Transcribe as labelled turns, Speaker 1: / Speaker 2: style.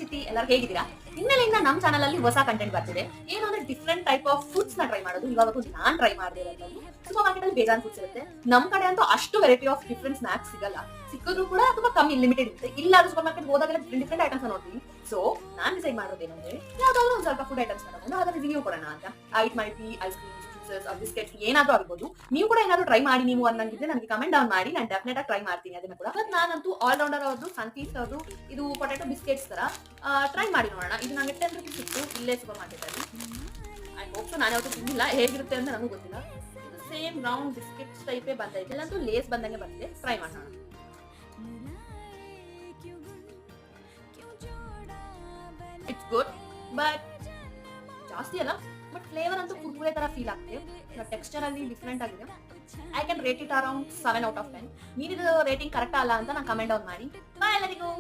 Speaker 1: ಚಿತ್ತಿ ಎಲ್ಲರೂ ಹೇಗಿದ್ದೀರಾ? ಇನ್ಮೇಲಿಂದ ನಮ್ಮ ಚಾನಲ್ ಅಲ್ಲಿ ಹೊಸ ಕಂಟೆಂಟ್ ಬರ್ತಿದೆ. ಏನು ಅಂದ್ರೆ ಡಿಫ್ರೆಂಟ್ ಟೈಪ್ ಆಫ್ ಫುಡ್ಸ್ ನ ಟ್ರೈ ಮಾಡೋದು. ಇವಾಗಂತೂ ನಾನ್ ಟ್ರೈ ಮಾಡದೇ ಇರೋದು. ಸೂಪರ್ ಮಾರ್ಕೆಟ್ ಅಲ್ಲಿ ಬೇಜಾನ್ ಫುಡ್ಸ್ ಇರುತ್ತೆ. ನಮ್ ಕಡೆ ಅಂತೂ ಅಷ್ಟು ವೆರೈಟಿ ಆಫ್ ಡಿಫ್ರೆಂಟ್ ಸ್ನಾಕ್ಸ್ ಸಿಗಲ್ಲ. ಸಿಕ್ಕಿದ್ರು ಕೂಡ ತುಂಬಾ ಕಮ್ಮಿ ಲಿಮಿಟೆಡ್ ಇರುತ್ತೆ. ಇಲ್ಲಾದ್ರೂ ಸೂಪರ್ ಮಾರ್ಕೆಟ್ ಹೋದಾಗೆಲ್ಲ ಡಿಫ್ರೆಂಟ್ ಐಟಮ್ಸ್ ನೋಡ್ತೀನಿ. ಸೊ ನಾನ್ ಡಿಸೈಡ್ ಮಾಡೋದೇನಂದ್ರೆ ಯಾವ್ದಾದ್ರು ಒಂದ್ ಸ್ವಲ್ಪ ಫುಡ್ ಐಟಮ್ಸ್ ತಗೊಂಡು ಅದರ ರಿವ್ಯೂ ಕೊಡೋಣ ಅಂತ. It might be ice cream, biscuits ಏನಾದ್ರೂ ಆಗ್ಬೋದು. ನೀವು ಕೂಡ ಏನಾದ್ರು ಟ್ರೈ ಮಾಡಿ ನೀವು ಅನ್ನಂಗಿದ್ರೆ ನನಗೆ ಕಮೆಂಟ್ ಡೌನ್ ಮಾಡಿ, ನಾನು ಡೆಫಿನೆಟ್ ಆಗಿ ಟ್ರೈ ಮಾಡ್ತೀನಿ ಅದನ್ನ ಕೂಡ. ಬಟ್ ನಾನಂತೂ ಆಲ್ ರೌಂಡರ್ ಅವ್ರದ್ದು ಸನ್ಫೀಸ್ಟ್ ಅವ್ರದ್ದು ಇದು ಪೊಟ್ಯಾಟೊ ಬಿಸ್ಕೆಟ್ಸ್ ತರ ಟ್ರೈ ಮಾಡಿ ನೋಡೋಣ. ಇದು ನನಗೆ 10 ರೂಪೀಸ್ ಸಿಕ್ತು ಇಲ್ಲೇ ಸೂಪರ್ ಮಾರ್ಕೆಟ್ ಅಲ್ಲಿ. ಐ ಹೋಪ್ ನಾನು ಯಾವತ್ತೂ ತಿಂದಿಲ್ಲ, ಹೇಗಿರುತ್ತೆ ಅಂತ ನನಗೂ ಗೊತ್ತಿಲ್ಲ. ಇದು ಸೇಮ್ ರೌಂಡ್ ಬಿಸ್ಕೆಟ್ಸ್ ಟೈಪೇ ಬಂದೈತೆ, ಇಲ್ಲಂತೂ ಲೇಸ್ ಬಂದಂಗೆ ಬಂದಿದೆ. ಟ್ರೈ ಮಾಡೋಣ. ಇಟ್ಸ್ ಗುಡ್ ಬಟ್ ಜಾಸ್ತಿ ಅಲ್ಲ, ಬಟ್ ಫ್ಲೇವರ್ ಅಂತೂ ಕುರ್ಕುರೆ ತರ ಫೀಲ್ ಆಗ್ತಿದೆ. ಟೆಕ್ಸ್ಚರ್ ಅಲ್ಲಿ ಡಿಫ್ರೆಂಟ್ ಆಗಿದೆ. I can rate it around 7 out of 10. ನೀವಿದು ರೇಟಿಂಗ್ ಕರೆಕ್ಟ್ ಅಲ್ಲ ಅಂತ ನಾನು ಕಮೆಂಟ್ ಡೌನ್ ಮಾಡಿ. ಬಾಯ್ ಎಲ್ಲರಿಗೂ.